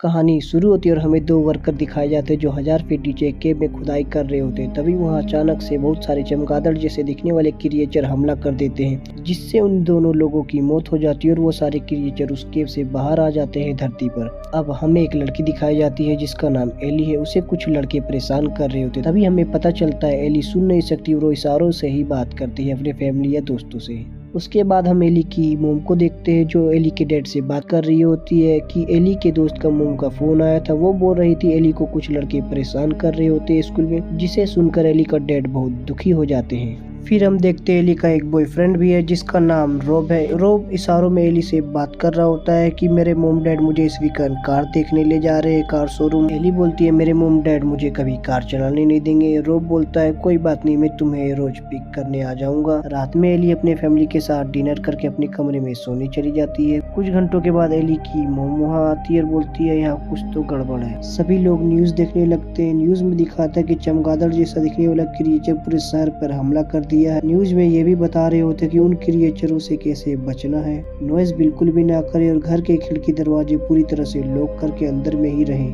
कहानी शुरू होती है और हमें दो वर्कर दिखाए जाते हैं जो 1000 फीट नीचे एक केव में खुदाई कर रहे होते हैं। तभी वहां अचानक से बहुत सारे चमगादड़ जैसे दिखने वाले क्रिएचर हमला कर देते हैं, जिससे उन दोनों लोगों की मौत हो जाती है और वो सारे क्रिएचर उस केव से बाहर आ जाते हैं धरती पर। अब हमें एक लड़की दिखाई जाती है जिसका नाम एली है। उसे कुछ लड़के परेशान कर रहे होते हैं। तभी हमें पता चलता है एली सुन नहीं सकती और वो इशारों से ही बात करती है अपने फैमिली या दोस्तों से। उसके बाद हम एली की मोम को देखते हैं जो एली के डैड से बात कर रही होती है कि एली के दोस्त का मोम का फोन आया था। वो बोल रही थी एली को कुछ लड़के परेशान कर रहे होते हैं स्कूल में, जिसे सुनकर एली का डैड बहुत दुखी हो जाते हैं। फिर हम देखते हैं एली का एक बॉयफ्रेंड भी है जिसका नाम रॉब है। रॉब इशारों में एली से बात कर रहा होता है कि मेरे मोम डैड मुझे इस वीकेंड कार देखने ले जा रहे हैं कार शोरूम। एली बोलती है मेरे मोम डैड मुझे कभी कार चलाने नहीं देंगे। रॉब बोलता है कोई बात नहीं, मैं तुम्हें रोज पिक करने आ जाऊंगा। रात में एली अपने फैमिली के साथ डिनर करके अपने कमरे में सोने चली जाती है। कुछ घंटों के बाद एली की मोम वहाँ आती है और बोलती है यहाँ कुछ तो गड़बड़ है। सभी लोग न्यूज देखने लगते हैं। न्यूज में दिखाता है कि चमगादड़ जैसा दिखने वाला क्रिएचर पूरे शहर पर हमला कर दिया है। न्यूज में ये भी बता रहे होते कि उन क्रिएचरों से कैसे बचना है। नॉइज बिल्कुल भी ना करे और घर के खिड़की दरवाजे पूरी तरह से लॉक करके अंदर में ही रहे।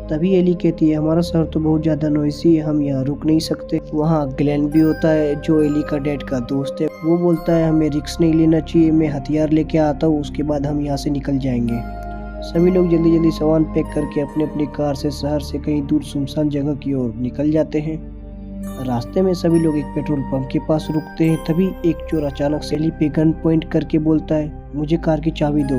तभी एली कहती है हमारा शहर तो बहुत ज्यादा नॉइसी है, हम यहाँ रुक नहीं सकते। वहाँ ग्लेन भी होता है जो एली का डैड का दोस्त है। वो बोलता है हमें रिस्क नहीं लेना चाहिए, मैं हथियार लेके आता हूँ, उसके बाद हम यहाँ से निकल जाएंगे। सभी लोग जल्दी जल्दी सामान पैक करके अपने अपने कार से शहर से कहीं दूर सुनसान जगह की ओर निकल जाते हैं। रास्ते में सभी लोग एक पेट्रोल पंप के पास रुकते हैं। तभी एक चोर अचानक से एली पे गन पॉइंट करके बोलता है मुझे कार की चाबी दो।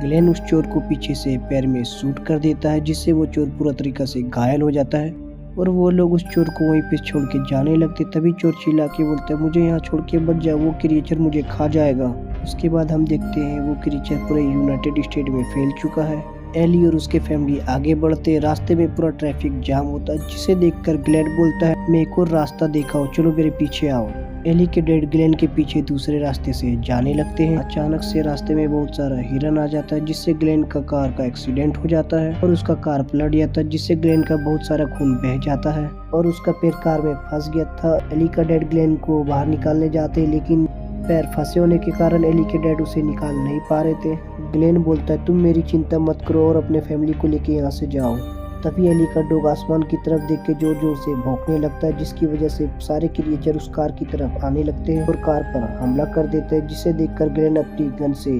ग्लेन उस चोर को पीछे से पैर में शूट कर देता है, जिससे वो चोर पूरा तरीका से घायल हो जाता है और वो लोग उस चोर को वहीं पे छोड़ के जाने लगते। तभी चोर चिल्ला के बोलता है मुझे यहाँ छोड़ के बच जा, वो क्रिएचर मुझे खा जाएगा। उसके बाद हम देखते हैं वो क्रिएचर पूरे यूनाइटेड स्टेट में फैल चुका है। एली और उसके फैमिली आगे बढ़ते हैं। रास्ते में पूरा ट्रैफिक जाम होता है, जिसे देखकर ग्लेन बोलता है मैं एक और रास्ता देखा हूँ, चलो मेरे पीछे आओ। एली के डैड ग्लेन के पीछे दूसरे रास्ते से जाने लगते हैं। अचानक से रास्ते में बहुत सारा हिरन आ जाता है, जिससे ग्लेन का कार का एक्सीडेंट हो जाता है और उसका कार पलट जाता है, जिससे ग्लेन का बहुत सारा खून बह जाता है और उसका पैर कार में फंस गया था। एली का डैड ग्लेन को बाहर निकालने जाते हैं, लेकिन पैर फंसे होने के कारण एली के डैड उसे निकाल नहीं पा रहे थे। ग्लेन बोलता है तुम मेरी चिंता मत करो और अपने फैमिली को लेके यहाँ से जाओ। तभी एली का डॉग आसमान की तरफ देख के जोर जोर से भौंकने लगता है, जिसकी वजह से सारे क्रिएचर उस कार की तरफ आने लगते हैं और कार पर हमला कर देते हैं, जिसे देखकर ग्लेन अपनी गन से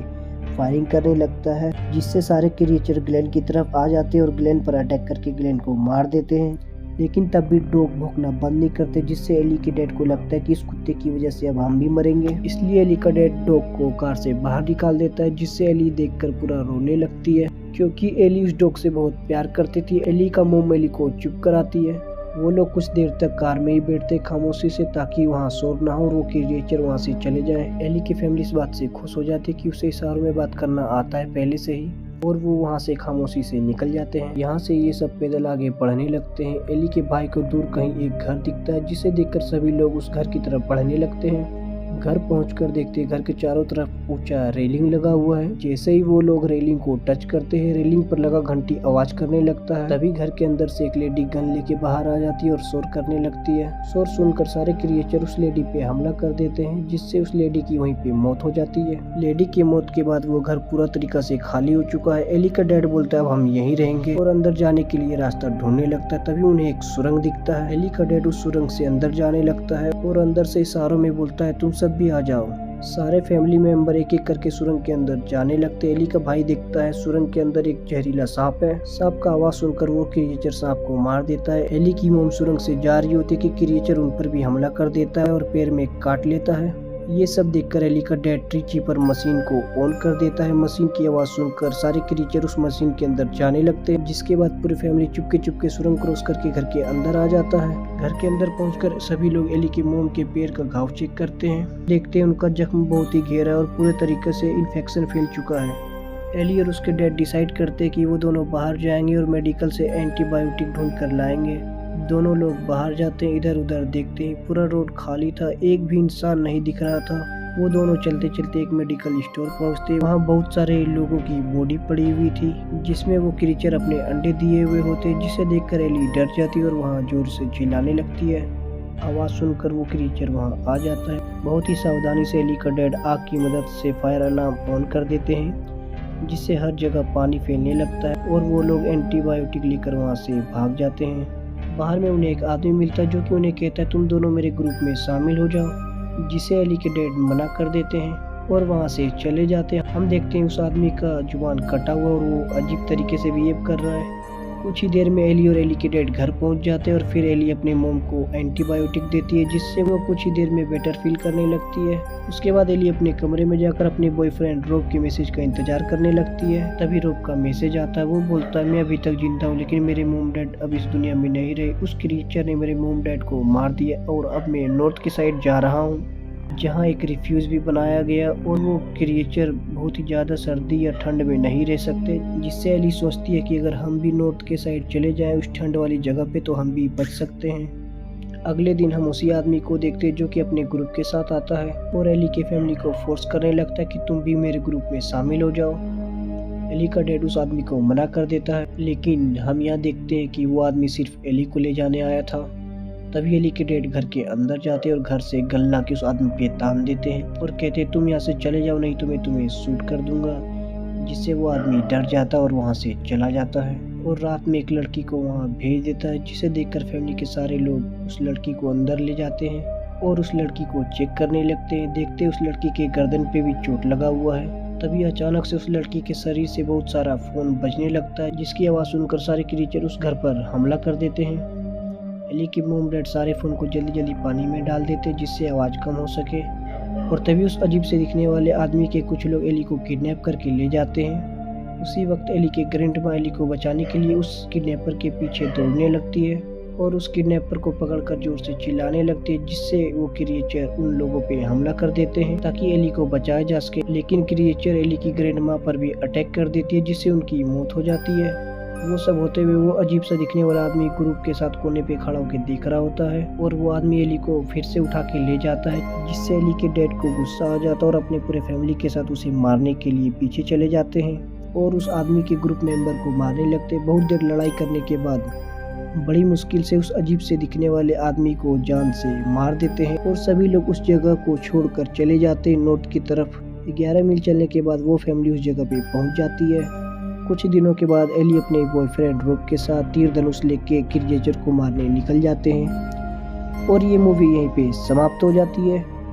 फायरिंग करने लगता है, जिससे सारे क्रिएचर ग्लेन की तरफ आ जाते हैं और ग्लेन पर अटैक करके ग्लेन को मार देते हैं। लेकिन तब भी डॉग भौंकना बंद नहीं करते, जिससे एली के डैड को लगता है कि इस कुत्ते की वजह से अब हम भी मरेंगे। इसलिए एली का डैड डॉग को कार से बाहर निकाल देता है, जिससे एली देखकर पूरा रोने लगती है, क्योंकि एली उस डॉग से बहुत प्यार करती थी। एली का मोम एली को चुप कराती है। वो लोग कुछ देर तक कार में ही बैठते खामोशी से, ताकि वहाँ शोर ना हो, वो क्रिएचर वहाँ से चले जाए। एली की फैमिली इस बात से खुश हो जाती है कि उसे इशारों में बात करना आता है पहले से ही, और वो वहाँ से खामोशी से निकल जाते हैं। यहाँ से ये सब पैदल आगे बढ़ने लगते हैं। एली के भाई को दूर कहीं एक घर दिखता है, जिसे देखकर सभी लोग उस घर की तरफ बढ़ने लगते हैं। घर पहुंचकर देखते हैं घर के चारों तरफ ऊंचा रेलिंग लगा हुआ है। जैसे ही वो लोग रेलिंग को टच करते हैं, रेलिंग पर लगा घंटी आवाज करने लगता है। तभी घर के अंदर से एक लेडी गन लेके बाहर आ जाती है और शोर करने लगती है। शोर सुनकर सारे क्रिएचर उस लेडी पे हमला कर देते हैं, जिससे उस लेडी की वहीं पे मौत हो जाती है। लेडी की मौत के बाद वो घर पूरा तरीका से खाली हो चुका है। एली का डैड बोलता है अब हम यहीं रहेंगे और अंदर जाने के लिए रास्ता ढूंढने लगता है। तभी उन्हें एक सुरंग दिखता है। एली का डैड उस सुरंग से अंदर जाने लगता है और अंदर से इशारों में बोलता है तुम सब भी आ जाओ। सारे फैमिली मेंबर एक एक करके सुरंग के अंदर जाने लगते। एली का भाई देखता है सुरंग के अंदर एक जहरीला सांप है। सांप का आवाज सुनकर वो क्रिएचर सांप को मार देता है। एली की मोम सुरंग से जा रही होती है कि क्रिएचर उन पर भी हमला कर देता है और पैर में काट लेता है। ये सब देखकर एली का डैड ट्री चीपर मशीन को ऑन कर देता है। मशीन की आवाज सुनकर सारे क्रिएचर उस मशीन के अंदर जाने लगते हैं, जिसके बाद पूरी फैमिली चुपके सुरंग क्रॉस करके घर के अंदर आ जाता है। घर के अंदर पहुंचकर सभी लोग एली की मोम के पैर का घाव चेक करते हैं। देखते हैं उनका जख्म बहुत ही गहरा और पूरे तरीके से इन्फेक्शन फैल चुका है। एली और उसके डैड डिसाइड करते हैं कि वो दोनों बाहर जाएंगे और मेडिकल से एंटीबायोटिक ढूंढ कर लाएंगे। दोनों लोग बाहर जाते हैं, इधर उधर देखते हैं। पूरा रोड खाली था, एक भी इंसान नहीं दिख रहा था। वो दोनों चलते चलते एक मेडिकल स्टोर पहुंचते। वहाँ बहुत सारे लोगों की बॉडी पड़ी हुई थी, जिसमें वो क्रिएचर अपने अंडे दिए हुए होते, जिसे देखकर एली डर जाती और वहाँ जोर से चिल्लाने लगती है। आवाज सुनकर वो क्रिएचर वहाँ आ जाता है। बहुत ही सावधानी से एली का डैड आग की मदद से फायर अलार्म ऑन कर देते हैं। जिससे हर जगह पानी फैलने लगता है और वो लोग एंटीबायोटिक लेकर वहाँ से भाग जाते हैं। बाहर में उन्हें एक आदमी मिलता है जो कि उन्हें कहता है तुम दोनों मेरे ग्रुप में शामिल हो जाओ, जिसे एली के डैड मना कर देते हैं और वहाँ से चले जाते हैं। हम देखते हैं उस आदमी का जुबान कटा हुआ और वो अजीब तरीके से बिहेव कर रहा है। कुछ ही देर में एली और एली के डैड घर पहुंच जाते हैं और फिर एली अपने मोम को एंटीबायोटिक देती है, जिससे वो कुछ ही देर में बेटर फील करने लगती है। उसके बाद एली अपने कमरे में जाकर अपने बॉयफ्रेंड रोब के मैसेज का इंतजार करने लगती है। तभी रोब का मैसेज आता है। वो बोलता है मैं अभी तक जिंदा हूँ लेकिन मेरे मोम डैड अब इस दुनिया में नहीं रहे। उस क्रीचर ने मेरे मोम डैड को मार दिया और अब मैं नॉर्थ की साइड जा रहा हूँ, जहाँ एक रिफ्यूज भी बनाया गया और वो क्रिएचर बहुत ही ज़्यादा सर्दी या ठंड में नहीं रह सकते, जिससे एली सोचती है कि अगर हम भी नॉर्थ के साइड चले जाएं उस ठंड वाली जगह पे तो हम भी बच सकते हैं। अगले दिन हम उसी आदमी को देखते हैं जो कि अपने ग्रुप के साथ आता है और एली के फैमिली को फोर्स करने लगता है कि तुम भी मेरे ग्रुप में शामिल हो जाओ। एली का डैड उस आदमी को मना कर देता है, लेकिन हम यहाँ देखते हैं कि वो आदमी सिर्फ एली को ले जाने आया था। तभी एली के डैड घर के अंदर जाते हैं और घर से गल्ला के उस आदमी पे तान देते हैं और कहते हैं तुम यहाँ से चले जाओ नहीं तो मैं तुम्हें शूट कर दूंगा, जिससे वो आदमी डर जाता है और वहाँ से चला जाता है और रात में एक लड़की को वहाँ भेज देता है, जिसे देखकर फैमिली के सारे लोग उस लड़की को अंदर ले जाते हैं और उस लड़की को चेक करने लगते हैं। देखते उस लड़की के गर्दन पे भी चोट लगा हुआ है। तभी अचानक से उस लड़की के शरीर से बहुत सारा फोन बजने लगता है, जिसकी आवाज़ सुनकर सारे क्रीचर उस घर पर हमला कर देते हैं। एली के मोम डैड सारे फ़ोन को जल्दी जल्दी पानी में डाल देते जिससे आवाज़ कम हो सके और तभी उस अजीब से दिखने वाले आदमी के कुछ लोग एली को किडनैप करके ले जाते हैं। उसी वक्त एली के ग्रैंडमा एली को बचाने के लिए उस किडनैपर के पीछे दौड़ने लगती है और उस किडनैपर को पकड़कर जोर से चिल्लाने लगती है, जिससे वो क्रिएचर उन लोगों पे हमला कर देते हैं ताकि एली को बचाया जा सके। लेकिन क्रिएचर एली की ग्रैंडमा पर भी अटैक कर देती है, जिससे उनकी मौत हो जाती है। वो सब होते हुए वो अजीब सा दिखने वाला आदमी ग्रुप के साथ कोने पे खड़ा होकर देख रहा होता है और वो आदमी एली को फिर से उठा के ले जाता है, जिससे एली के डैड को गुस्सा आ जाता है और अपने पूरे फैमिली के साथ उसे मारने के लिए पीछे चले जाते हैं और उस आदमी के ग्रुप मेंबर को मारने लगते हैं। बहुत देर लड़ाई करने के बाद बड़ी मुश्किल से उस अजीब से दिखने वाले आदमी को जान से मार देते हैं और सभी लोग उस जगह को छोड़कर चले जाते हैं नॉर्थ की तरफ। 11 मील चलने के बाद वो फैमिली उस जगह पे पहुंच जाती है। कुछ दिनों के बाद एली अपने बॉयफ्रेंड रोब के साथ तीर धनुष लेके क्रिएचर को मारने निकल जाते हैं और ये मूवी यहीं पे समाप्त हो जाती है।